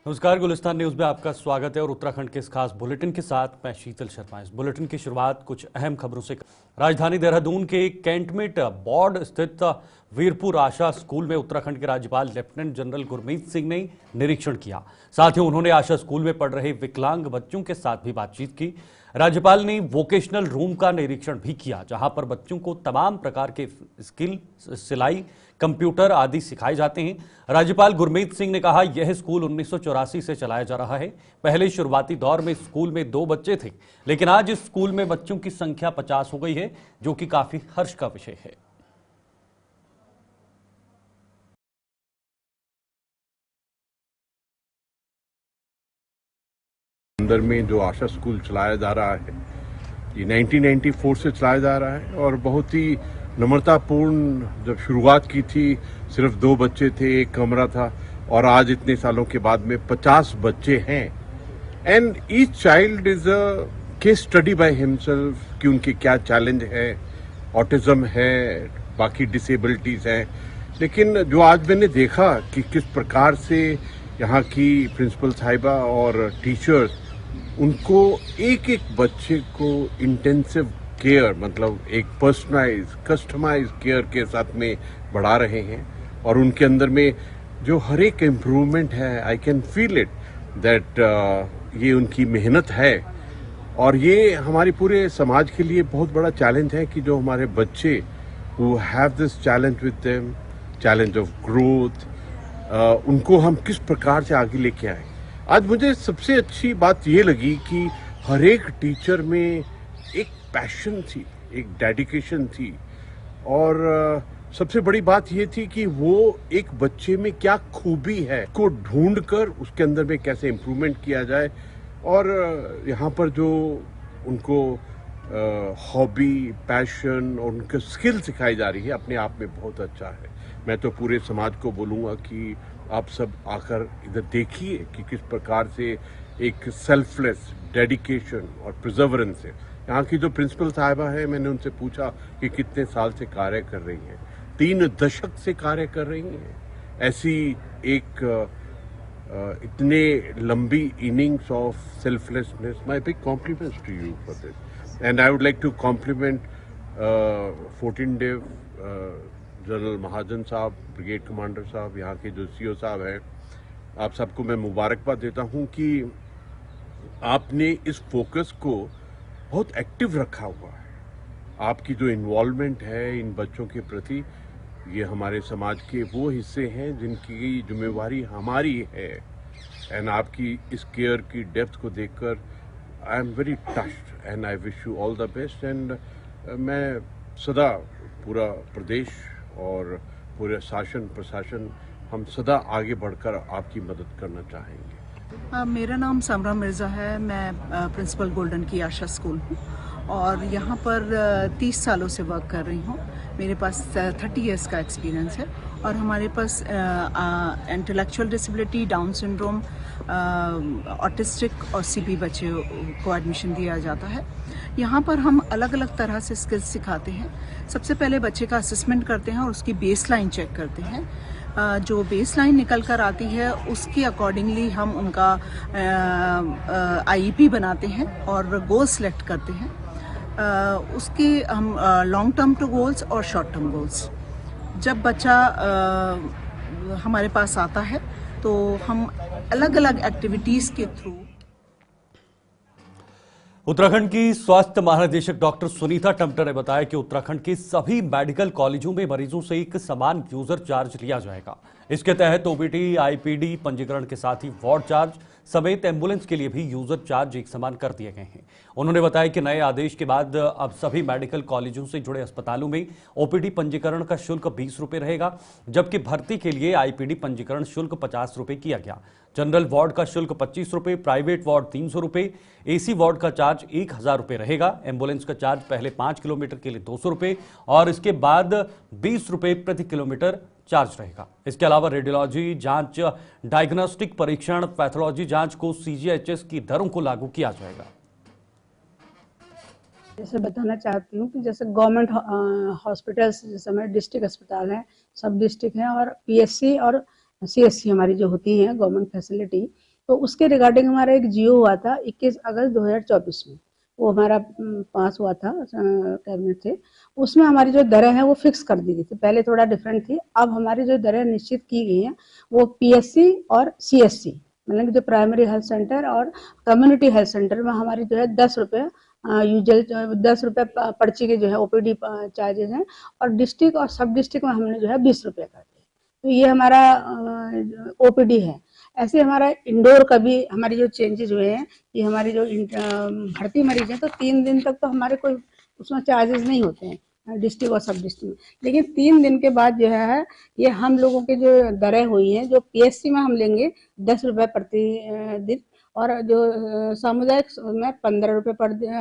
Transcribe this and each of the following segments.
नमस्कार, गुलिस्तान न्यूज में आपका स्वागत है और उत्तराखंड के इस खास बुलेटिन के साथ मैं शीतल शर्मा। इस बुलेटिन की शुरुआत कुछ अहम खबरों से। राजधानी देहरादून के कैंटमेंट बोर्ड स्थित वीरपुर आशा स्कूल में उत्तराखंड के राज्यपाल लेफ्टिनेंट जनरल गुरमीत सिंह ने निरीक्षण किया। साथ ही उन्होंने आशा स्कूल में पढ़ रहे विकलांग बच्चों के साथ भी बातचीत की। राज्यपाल ने वोकेशनल रूम का निरीक्षण भी किया, जहां पर बच्चों को तमाम प्रकार के स्किल, सिलाई, कंप्यूटर आदि सिखाए जाते हैं। राज्यपाल गुरमीत सिंह ने कहा, यह स्कूल 1984 से चलाया जा रहा है। पहले शुरुआती दौर में स्कूल में 2 बच्चे थे, लेकिन आज इस स्कूल में बच्चों की संख्या 50 हो गई है, जो कि काफी हर्ष का विषय है। अंदर में जो आशा स्कूल चलाया जा रहा है, ये 1994 से चलाया जा रहा है और बहुत ही नम्रतापूर्ण जब शुरुआत की थी सिर्फ 2 बच्चे थे, 1 कमरा था और आज इतने सालों के बाद में 50 बच्चे हैं। And each child is a case study by himself कि उनके क्या चैलेंज है, ऑटिज्म है, बाकी डिसेबिलिटीज हैं। लेकिन जो आज मैंने देखा कि किस प्रकार से यहाँ की प्रिंसिपल साहिबा और टीचर्स उनको एक एक बच्चे को इंटेंसिव केयर, मतलब एक पर्सनलाइज कस्टमाइज केयर के साथ में बढ़ा रहे हैं और उनके अंदर में जो हर एक इम्प्रूवमेंट है, I can feel it that ये उनकी मेहनत है। और ये हमारे पूरे समाज के लिए बहुत बड़ा चैलेंज है कि जो हमारे बच्चे who have this challenge with them, challenge of growth, उनको हम किस प्रकार से आगे लेके आए। आज मुझे सबसे अच्छी बात ये लगी कि हर एक टीचर में एक पैशन थी, एक डेडिकेशन थी और सबसे बड़ी बात ये थी कि वो एक बच्चे में क्या खूबी है को ढूंढकर उसके अंदर में कैसे इम्प्रूवमेंट किया जाए। और यहाँ पर जो उनको हॉबी, पैशन और उनके स्किल सिखाई जा रही है, अपने आप में बहुत अच्छा है। मैं तो पूरे समाज को बोलूँगा कि आप सब आकर इधर देखिए कि किस प्रकार से एक सेल्फलेस डेडिकेशन और प्रिजर्वेंस है। यहाँ की जो प्रिंसिपल साहिबा है, मैंने उनसे पूछा कि कितने साल से कार्य कर रही हैं। 3 दशक से कार्य कर रही हैं। ऐसी एक इतने लंबी innings of selflessness. My big compliments to you for this and I would like to compliment 14 div general Mahajan साहब, ब्रिगेड कमांडर साहब, यहाँ के जो सीओ साहब हैं, आप सबको मैं मुबारकबाद देता हूँ कि आपने इस फोकस को बहुत एक्टिव रखा हुआ है। आपकी जो इन्वॉल्वमेंट है इन बच्चों के प्रति, ये हमारे समाज के वो हिस्से हैं जिनकी जिम्मेवारी हमारी है। एंड आपकी इस केयर की डेप्थ को देखकर I am very touched and I wish you all the best. And मैं सदा पूरा प्रदेश और पूरे शासन प्रशासन हम सदा आगे बढ़कर आपकी मदद करना चाहेंगे। मेरा नाम समरा मिर्ज़ा है। मैं प्रिंसिपल गोल्डन की आशा स्कूल हूँ और यहाँ पर 30 सालों से वर्क कर रही हूँ। मेरे पास 30 इयर्स का एक्सपीरियंस है और हमारे पास intellectual disability, down syndrome, autistic और सीपी बच्चे को एडमिशन दिया जाता है। यहाँ पर हम अलग अलग तरह से स्किल्स सिखाते हैं। सबसे पहले बच्चे का असेसमेंट करते हैं और उसकी बेसलाइन चेक करते हैं। जो बेसलाइन निकल कर आती है उसके अकॉर्डिंगली हम उनका आईईपी बनाते हैं और गोल सेलेक्ट करते हैं। उसके हम लॉन्ग टर्म टू गोल्स और शॉर्ट टर्म गोल्स। जब बच्चा हमारे पास आता है तो हम अलग अलग एक्टिविटीज़ के थ्रू। उत्तराखंड की स्वास्थ्य महानिदेशक डॉक्टर सुनीता टम्टा ने बताया कि उत्तराखंड के सभी मेडिकल कॉलेजों में मरीजों से एक समान यूजर चार्ज लिया जाएगा। इसके तहत ओपीडी, आईपीडी पंजीकरण के साथ ही वार्ड चार्ज समेत एम्बुलेंस के लिए भी यूजर चार्ज एक समान कर दिए गए हैं। उन्होंने बताया कि नए आदेश के बाद अब सभी मेडिकल कॉलेजों से जुड़े अस्पतालों में ओपीडी पंजीकरण का शुल्क 20 रुपए रहेगा, जबकि भर्ती के लिए आईपीडी पंजीकरण शुल्क 50 रुपए किया गया। जनरल वार्ड का शुल्क 25 रुपए, प्राइवेट वार्ड 300 रुपए, एसी वार्ड का चार्ज 1000 रुपए रहेगा। एम्बुलेंस का चार्ज पहले 5 किलोमीटर के लिए 200 रुपए और इसके बाद 20 रुपए प्रति किलोमीटर चार्ज रहेगा। इसके अलावा रेडियोलॉजी जांच, डायग्नोस्टिक परीक्षण, पैथोलॉजी जांच को सीजीएचएस की दरों को लागू किया जाएगा। जैसे बताना चाहती हूँ कि जैसे गवर्नमेंट हॉस्पिटल्स, जैसे हमारे डिस्ट्रिक्ट अस्पताल हैं, सब डिस्ट्रिक्ट हैं और पीएससी और सीएससी हमारी जो होती हैं गवर्नमेंट फैसिलिटी, तो उसके रिगार्डिंग हमारा एक जियो हुआ था 21 अगस्त 2024 में, वो हमारा पास हुआ था कैबिनेट से। उसमें हमारी जो दरें हैं वो फिक्स कर दी गई थी, पहले थोड़ा डिफरेंट थी, अब हमारी जो दरें निश्चित की गई हैं वो पीएससी और सीएससी, मतलब जो प्राइमरी हेल्थ सेंटर और कम्युनिटी हेल्थ सेंटर में हमारी जो है 10 रुपये यूजल 10 रुपये पर्ची के जो है ओपीडी चार्जेस हैं, और डिस्ट्रिक्ट और सब डिस्ट्रिक्ट में हमने जो है 20 रुपये कर दिए। तो ये हमारा ओपीडी है। ऐसे हमारा इंडोर का भी हमारी जो चेंजेस हुए हैं, ये हमारी जो भर्ती मरीज हैं तो 3 दिन तक तो हमारे कोई उसमें चार्जेस नहीं होते हैं डिस्ट्रिक्ट और सब डिस्ट्रिक्ट में, लेकिन 3 दिन के बाद जो है ये हम लोगों के जो दरें हुई हैं, जो पीएससी में हम लेंगे 10 रुपये प्रति दिन, और जो सामुदायिक में 15 रुपये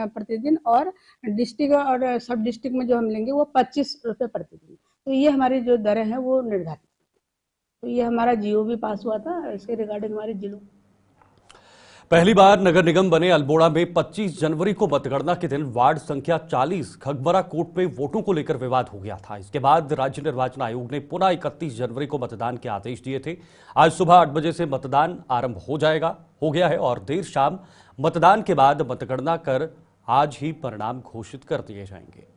प्रतिदिन, और डिस्ट्रिक्ट और सब डिस्ट्रिक्ट में जो हम लेंगे वो 25 रुपये प्रतिदिन। तो ये हमारी जो दरें हैं वो निर्धारित। तो ये हमारा जियो भी पास हुआ था, इसके रिगार्डिंग हमारे जिलों। पहली बार नगर निगम बने अल्मोड़ा में 25 जनवरी को मतगणना के दिन वार्ड संख्या 40 खगबरा कोट में वोटों को लेकर विवाद हो गया था। इसके बाद राज्य निर्वाचन आयोग ने पुनः 31 जनवरी को मतदान के आदेश दिए थे। आज सुबह 8 बजे से मतदान आरंभ हो गया है और देर शाम मतदान के बाद मतगणना कर आज ही परिणाम घोषित कर दिए जाएंगे।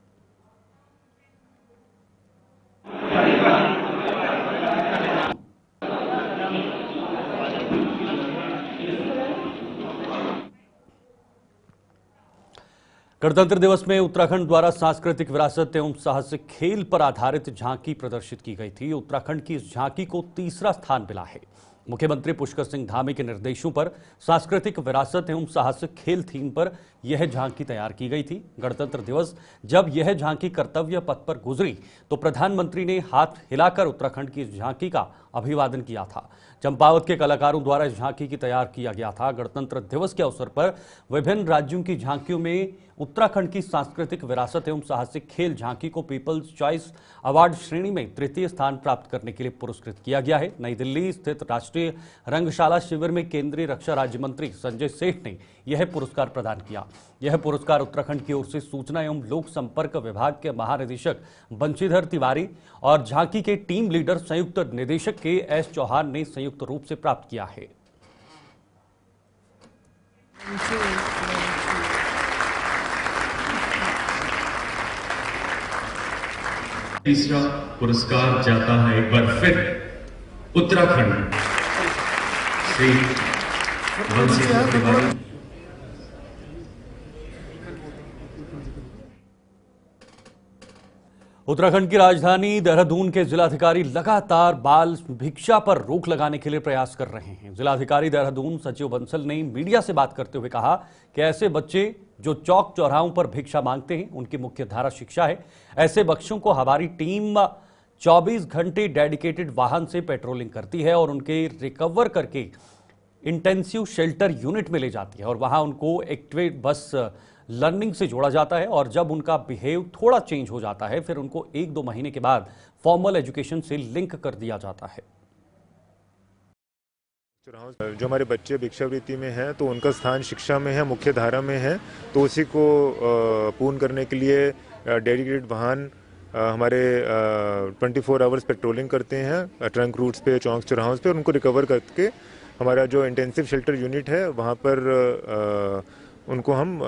गणतंत्र दिवस में उत्तराखंड द्वारा सांस्कृतिक विरासत एवं साहसिक खेल पर आधारित झांकी प्रदर्शित की गई थी। उत्तराखंड की इस झांकी को तीसरा स्थान मिला है। मुख्यमंत्री पुष्कर सिंह धामी के निर्देशों पर सांस्कृतिक विरासत एवं साहसिक खेल थीम पर यह झांकी तैयार की गई थी। गणतंत्र दिवस जब यह झांकी कर्तव्य पथ पर गुजरी तो प्रधानमंत्री ने हाथ हिलाकर उत्तराखंड की इस झांकी का अभिवादन किया था। चंपावत के कलाकारों द्वारा इस झांकी की तैयार किया गया था। गणतंत्र दिवस के अवसर पर विभिन्न राज्यों की झांकियों में उत्तराखंड की सांस्कृतिक विरासत एवं साहसिक खेल झांकी को पीपल्स चॉइस अवार्ड श्रेणी में तृतीय स्थान प्राप्त करने के लिए पुरस्कृत किया गया है। नई दिल्ली स्थित राष्ट्रीय रंगशाला शिविर में केंद्रीय रक्षा राज्य मंत्री संजय सेठ ने यह पुरस्कार प्रदान किया। यह पुरस्कार उत्तराखंड की ओर से सूचना एवं लोक संपर्क विभाग के महानिदेशक बंशीधर तिवारी और झांकी के टीम लीडर संयुक्त निदेशक के एस चौहान ने संयुक्त रूप से प्राप्त किया है। तीसरा पुरस्कार जाता है एक बार फिर उत्तराखंड श्री बंशीधर तिवारी। उत्तराखंड की राजधानी देहरादून के जिलाधिकारी लगातार बाल भिक्षा पर रोक लगाने के लिए प्रयास कर रहे हैं। जिलाधिकारी देहरादून सचिव बंसल ने मीडिया से बात करते हुए कहा कि ऐसे बच्चे जो चौक चौराहों पर भिक्षा मांगते हैं उनकी मुख्य धारा शिक्षा है। ऐसे बच्चों को हमारी टीम 24 घंटे डेडिकेटेड वाहन से पेट्रोलिंग करती है और उनके रिकवर करके इंटेंसिव शेल्टर यूनिट में ले जाती है और वहां उनको एक्टिवेट बस लर्निंग से जोड़ा जाता है और जब उनका बिहेव थोड़ा चेंज हो जाता है फिर उनको 1-2 महीने के बाद फॉर्मल एजुकेशन से लिंक कर दिया जाता है। जो हमारे बच्चे भिक्षावृत्ति में हैं तो उनका स्थान शिक्षा में है, मुख्य धारा में है, तो उसी को पूर्ण करने के लिए डेडिकेटेड वाहन हमारे 24 आवर्स पेट्रोलिंग करते हैं ट्रंक रूट्स पे, चौक चौराहों पे, और उनको रिकवर करके हमारा जो इंटेंसिव शेल्टर यूनिट है वहाँ पर उनको हम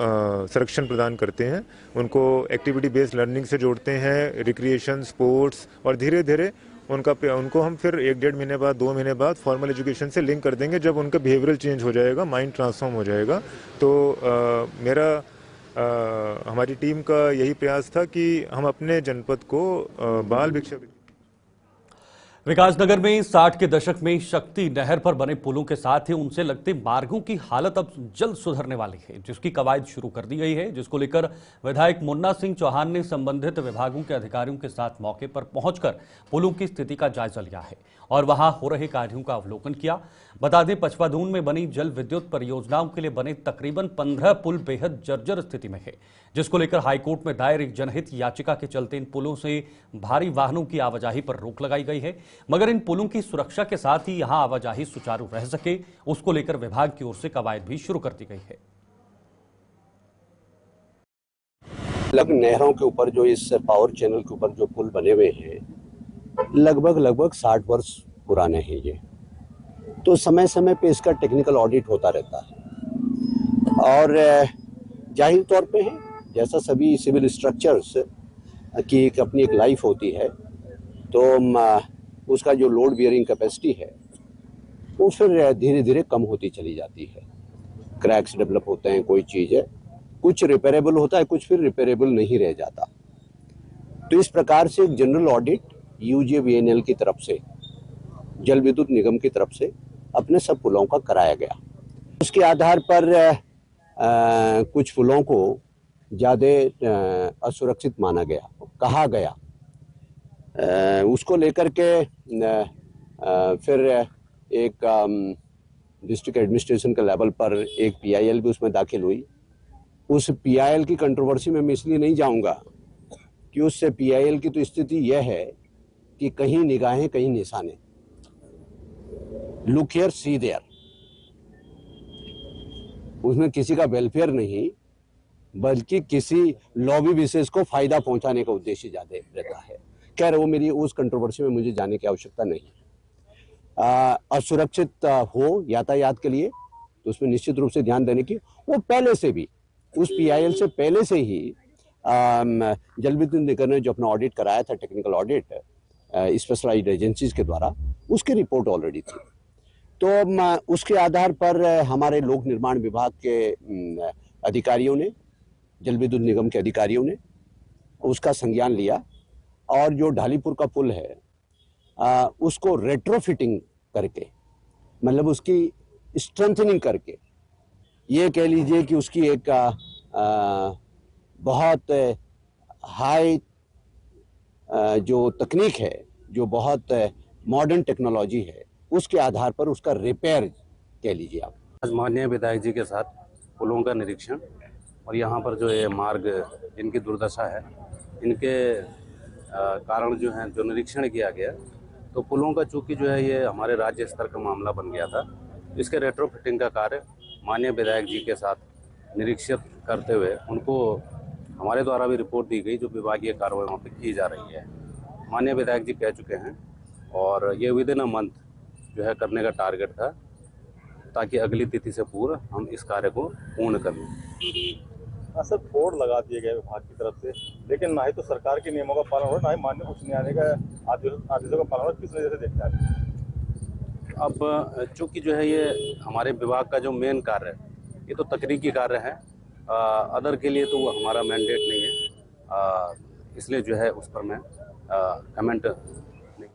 संरक्षण प्रदान करते हैं। उनको एक्टिविटी बेस्ड लर्निंग से जोड़ते हैं, रिक्रिएशन, स्पोर्ट्स, और धीरे धीरे उनको हम फिर 1-1.5 महीने बाद, 2 महीने बाद फॉर्मल एजुकेशन से लिंक कर देंगे। जब उनका बिहेवियरल चेंज हो जाएगा, माइंड ट्रांसफॉर्म हो जाएगा। तो हमारी टीम का यही प्रयास था कि हम अपने जनपद को बाल भिक्षावृत्ति। विकासनगर में 60 के दशक में शक्ति नहर पर बने पुलों के साथ ही उनसे लगते मार्गों की हालत अब जल्द सुधरने वाली है, जिसकी कवायद शुरू कर दी गई है, जिसको लेकर विधायक मुन्ना सिंह चौहान ने संबंधित विभागों के अधिकारियों के साथ मौके पर पहुंचकर पुलों की स्थिति का जायजा लिया है और वहां हो रहे कार्यों का अवलोकन किया। बता दें, पचपादून में बनी जल विद्युत परियोजनाओं के लिए बने तकरीबन 15 पुल बेहद जर्जर स्थिति में है, जिसको लेकर हाईकोर्ट में दायर एक जनहित याचिका के चलते इन पुलों से भारी वाहनों की आवाजाही पर रोक लगाई गई है। मगर इन पुलों की सुरक्षा के साथ ही यहां आवाजाही सुचारू रह सके, उसको लेकर विभाग की ओर से कवायद भी शुरू कर दी गई है। नहरों के ऊपर जो इस पावर चैनल के ऊपर जो पुल बने हुए हैं लगभग 60 वर्ष पुराने हैं ये। तो समय समय पे इसका टेक्निकल ऑडिट होता रहता है। और जाहिर तौर पे है, जैसा सभी सिविल स्ट्रक्चर्स की अपनी एक लाइफ होती है, तो उसका जो लोड बियरिंग कैपेसिटी है वो फिर धीरे धीरे कम होती चली जाती है। क्रैक्स डेवलप होते हैं, कोई चीज़ है, कुछ रिपेरेबल होता है, कुछ फिर रिपेरेबल नहीं रह जाता। तो इस प्रकार से एक जनरल ऑडिट UJVNL की तरफ से, जल विद्युत निगम की तरफ से अपने सब पुलों का कराया गया। उसके आधार पर कुछ पुलों को ज़्यादा असुरक्षित माना गया, कहा गया। उसको लेकर के फिर एक डिस्ट्रिक्ट एडमिनिस्ट्रेशन के लेवल पर एक PIL भी उसमें दाखिल हुई। उस PIL की कंट्रोवर्सी में मैं इसलिए नहीं जाऊंगा कि उससे PIL की तो स्थिति यह है कि कहीं निगाहें कहीं निशाने, लुक हियर सी देयर। उसमें किसी का वेलफेयर नहीं, बल्कि किसी लॉबी विशेष को फायदा पहुंचाने का उद्देश्य ज्यादा रहता है। खैर, वो मेरी उस कंट्रोवर्सी में मुझे जाने की आवश्यकता नहीं। असुरक्षित हो यातायात के लिए तो उसमें निश्चित रूप से ध्यान देने की, वो पहले से भी उस PIL से पहले से ही जल विद्युत निगम ने जो अपना ऑडिट कराया था, टेक्निकल ऑडिट स्पेशलाइज्ड एजेंसीज के द्वारा, उसकी रिपोर्ट ऑलरेडी थी। तो उसके आधार पर हमारे लोक निर्माण विभाग के अधिकारियों ने, जल विद्युत निगम के अधिकारियों ने उसका संज्ञान लिया और जो ढालीपुर का पुल है उसको रेट्रोफिटिंग करके, मतलब उसकी स्ट्रेंथनिंग करके, ये कह लीजिए कि उसकी एक बहुत हाई जो तकनीक है, जो बहुत मॉडर्न टेक्नोलॉजी है, उसके आधार पर उसका रिपेयर कह लीजिए आप। आज माननीय विधायक जी के साथ पुलों का निरीक्षण और यहाँ पर जो ये मार्ग इनकी दुर्दशा है, इनके कारण जो है जो निरीक्षण किया गया, तो पुलों का चूँकि जो है ये हमारे राज्य स्तर का मामला बन गया था, इसके रेट्रोफिटिंग का कार्य माननीय विधायक जी के साथ निरीक्षित करते हुए उनको हमारे द्वारा भी रिपोर्ट दी गई, जो विभागीय कार्रवाई वहाँ पे की जा रही है। माननीय विधायक जी कह चुके हैं और ये विदिन अ मंथ जो है करने का टारगेट था, ताकि अगली तिथि से पूर्व हम इस कार्य को पूर्ण कर लें। सर, बोर्ड लगा दिए गए विभाग की तरफ से, लेकिन ना ही तो सरकार के नियमों का पालन हो रहा, ना ही माननीय उच्च न्यायालय का आदेशों का पालन हो रहा। किस नजर से देखते हैं? अब चूँकि जो है ये हमारे विभाग का जो मेन कार्य है, ये तो तकनीकी कार्य है, अदर के लिए तो वो हमारा मैंडेट नहीं है, इसलिए जो है उस पर मैं कमेंट नहीं।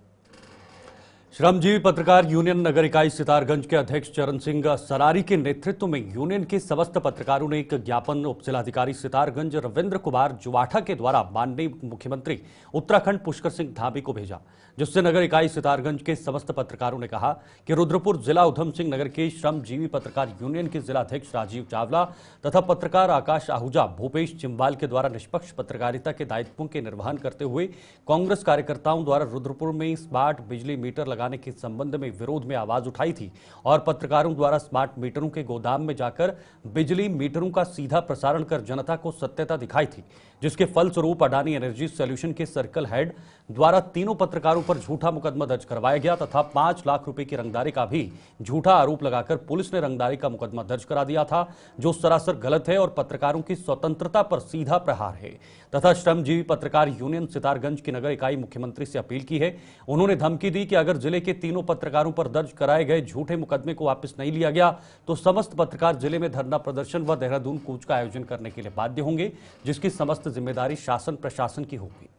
श्रमजीवी पत्रकार यूनियन नगर इकाई सितारगंज के अध्यक्ष चरण सिंह सरारी के नेतृत्व में यूनियन के समस्त पत्रकारों ने एक ज्ञापन उपजिलाधिकारी सितारगंज रविंद्र कुमार जुवाठा के द्वारा माननीय मुख्यमंत्री उत्तराखंड पुष्कर सिंह धामी को भेजा, जिससे नगर इकाई सितारगंज के समस्त पत्रकारों ने कहा कि रुद्रपुर जिला उधम सिंह नगर के श्रमजीवी पत्रकार यूनियन के जिला अध्यक्ष राजीव चावला तथा पत्रकार आकाश आहूजा भूपेश चिम्बाल के द्वारा निष्पक्ष पत्रकारिता के दायित्वों के निर्वहन करते हुए कांग्रेस कार्यकर्ताओं द्वारा रुद्रपुर में स्मार्ट बिजली मीटर लगाने के संबंध में विरोध में आवाज उठाई थी और पत्रकारों द्वारा स्मार्ट मीटरों के गोदाम में जाकर बिजली मीटरों का सीधा प्रसारण कर जनता को सत्यता दिखाई थी, जिसके फलस्वरूप अडानी एनर्जी सॉल्यूशन के सर्कल हेड द्वारा तीनों पत्रकारों पर झूठा मुकदमा दर्ज करवाया गया तथा 5 लाख रुपए की रंगदारी का भी झूठा आरोप लगाकर पुलिस ने रंगदारी का मुकदमा दर्ज करा दिया था, जो सरासर गलत है और पत्रकारों की स्वतंत्रता पर सीधा प्रहार है। तथा श्रमजीवी पत्रकार यूनियन सितारगंज की नगर इकाई मुख्यमंत्री से अपील की है। उन्होंने धमकी दी कि अगर जिले के तीनों पत्रकारों पर दर्ज कराए गए झूठे मुकदमे को वापस नहीं लिया गया तो समस्त पत्रकार जिले में धरना प्रदर्शन व देहरादून कूच का आयोजन करने के लिए बाध्य होंगे, जिसकी समस्त जिम्मेदारी शासन प्रशासन की होगी।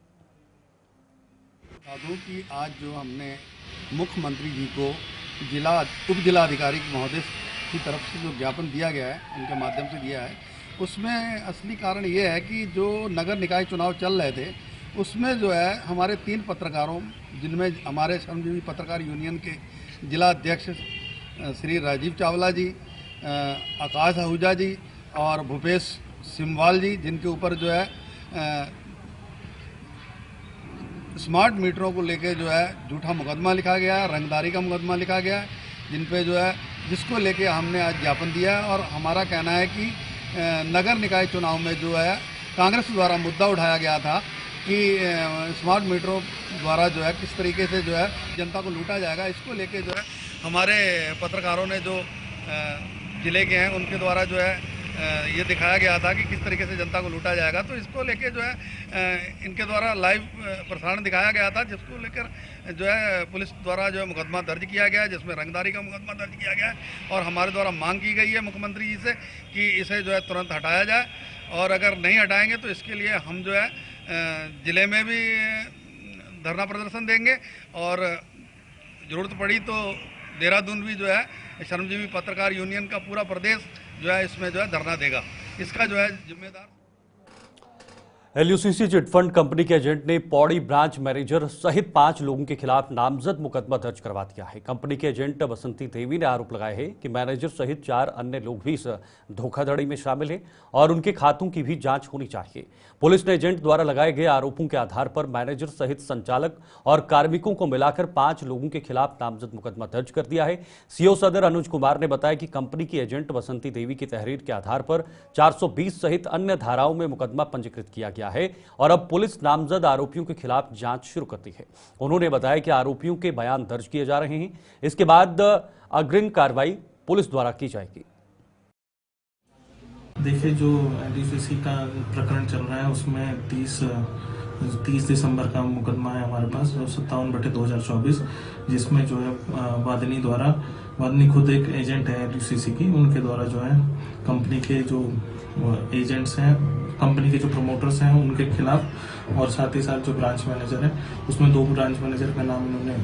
कि आज जो हमने मुख्यमंत्री जी को उप जिलाधिकारी महोदय की तरफ से जो ज्ञापन दिया गया है, उनके माध्यम से दिया है, उसमें असली कारण ये है कि जो नगर निकाय चुनाव चल रहे थे उसमें जो है हमारे 3 पत्रकारों, जिनमें हमारे श्रमजीवी पत्रकार यूनियन के जिला अध्यक्ष श्री राजीव चावला जी, आकाश आहूजा जी और भूपेश सिम्बाल जी, जिनके ऊपर जो है स्मार्ट मीटरों को लेके जो है झूठा मुकदमा लिखा गया है, रंगदारी का मुकदमा लिखा गया है, जिन पे जो है जिसको लेके हमने आज ज्ञापन दिया है। और हमारा कहना है कि नगर निकाय चुनाव में जो है कांग्रेस द्वारा मुद्दा उठाया गया था कि स्मार्ट मीटरों द्वारा जो है किस तरीके से जो है जनता को लूटा जाएगा, इसको लेके जो है हमारे पत्रकारों ने जो जिले के हैं उनके द्वारा जो है ये दिखाया गया था कि किस तरीके से जनता को लूटा जाएगा, तो इसको लेके जो है इनके द्वारा लाइव प्रसारण दिखाया गया था, जिसको लेकर जो है पुलिस द्वारा जो है मुकदमा दर्ज किया गया है, जिसमें रंगदारी का मुकदमा दर्ज किया गया है और हमारे द्वारा मांग की गई है मुख्यमंत्री जी से कि इसे जो है तुरंत हटाया जाए, और अगर नहीं हटाएंगे तो इसके लिए हम जो है ज़िले में भी धरना प्रदर्शन देंगे और ज़रूरत पड़ी तो देहरादून भी जो है श्रमजीवी पत्रकार यूनियन का पूरा प्रदेश जो है इसमें जो है धरना देगा। इसका जो है जिम्मेदार एलयूसीसी चिटफंड कंपनी के एजेंट ने पौड़ी ब्रांच मैनेजर सहित 5 लोगों के खिलाफ नामजद मुकदमा दर्ज करवा दिया है। कंपनी के एजेंट बसंती देवी ने आरोप लगाया है कि मैनेजर सहित 4 अन्य लोग भी इस धोखाधड़ी में शामिल हैं और उनके खातों की भी जांच होनी चाहिए। पुलिस ने एजेंट द्वारा लगाए गए आरोपों के आधार पर मैनेजर सहित संचालक और कार्मिकों को मिलाकर 5 लोगों के खिलाफ नामजद मुकदमा दर्ज कर दिया है। सीओ सदर अनुज कुमार ने बताया कि कंपनी की एजेंट बसंती देवी की तहरीर के आधार पर 420 सहित अन्य धाराओं में मुकदमा पंजीकृत किया गया है और अब पुलिस नामजद आरोपियों के खिलाफ जांच शुरू करती है। उन्होंने बताया कि आरोपियों के बयान दर्ज किए जा रहे हैं, इसके बाद अग्रिम कार्रवाई पुलिस द्वारा की जाएगी। देखिए, जो एलयूसीसी का प्रकरण चल रहा है उसमें 30 दिसंबर का मुकदमा है हमारे पास 57/2024, जिसमें जो है वादनी खुद एक एजेंट है एलयूसीसी की, उनके द्वारा जो है कंपनी के जो एजेंट्स हैं, कंपनी के जो प्रमोटर्स हैं उनके खिलाफ, और साथ ही साथ जो ब्रांच मैनेजर है उसमें 2 ब्रांच मैनेजर का नाम इन्होंने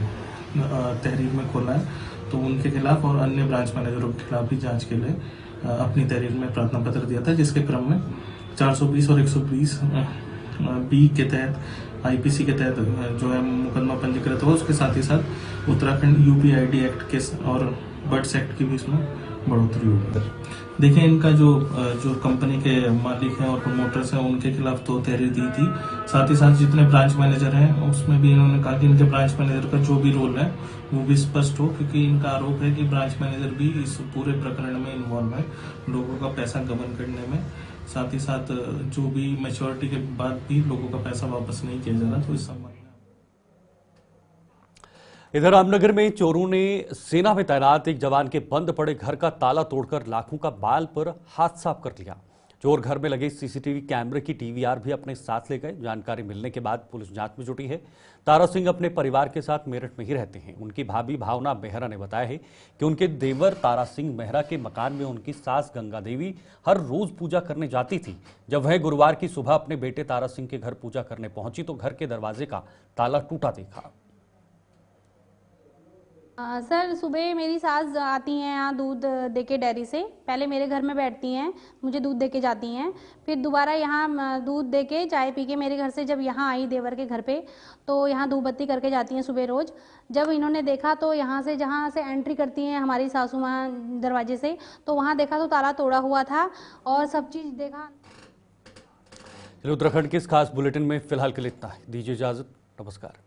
तहरीर में खोला है, तो उनके खिलाफ और अन्य ब्रांच मैनेजरों के खिलाफ भी जांच के लिए अपनी तहरीर में प्रार्थना पत्र दिया था, जिसके क्रम में 420 और 120 बी के तहत आईपीसी के तहत जो है मुकदमा पंजीकृत हुआ। उसके साथ ही साथ उत्तराखंड यूपीआईडी एक्ट के और बर्ड्स एक्ट की भी इसमें बढ़ोतरी हुई। देखिए, इनका जो कंपनी के मालिक हैं और प्रमोटर्स हैं उनके खिलाफ तो तहरीर दी थी, साथ ही साथ जितने ब्रांच मैनेजर हैं उसमें भी इन्होंने कहा कि इनके ब्रांच मैनेजर का जो भी रोल है वो भी स्पष्ट हो, क्योंकि इनका आरोप है कि ब्रांच मैनेजर भी इस पूरे प्रकरण में इन्वॉल्व है, लोगों का पैसा गबन करने में, साथ ही साथ जो भी मैच्योरिटी के बाद भी लोगों का पैसा वापस नहीं किया जा रहा। तो इस संबंध में इधर रामनगर में चोरों ने सेना में तैनात एक जवान के बंद पड़े घर का ताला तोड़कर लाखों का बाल पर हाथ साफ कर लिया। चोर घर में लगे सीसीटीवी कैमरे की डीवीआर भी अपने साथ ले गए। जानकारी मिलने के बाद पुलिस जांच में जुटी है। तारा सिंह अपने परिवार के साथ मेरठ में ही रहते हैं। उनकी भाभी भावना मेहरा ने बताया है कि उनके देवर तारा सिंह मेहरा के मकान में उनकी सास गंगा देवी हर रोज पूजा करने जाती थी। जब वह गुरुवार की सुबह अपने बेटे तारा सिंह के घर पूजा करने पहुंची तो घर के दरवाजे का ताला टूटा देखा। सर, सुबह मेरी सास आती हैं यहाँ दूध देके डेयरी से, पहले मेरे घर में बैठती हैं, मुझे दूध देके जाती हैं, फिर दोबारा यहाँ दूध देके चाय पी के मेरे घर से जब यहाँ आई देवर के घर पे तो यहाँ धूप बत्ती करके जाती हैं सुबह रोज़। जब इन्होंने देखा तो यहाँ से जहाँ से एंट्री करती हैं हमारी सासू माँ दरवाजे से, तो वहाँ देखा तो ताला तोड़ा हुआ था और सब चीज़ देखा। उत्तराखंड के इस खास बुलेटिन में फिलहाल के लिए इतना है। दीजिए इजाजत, नमस्कार।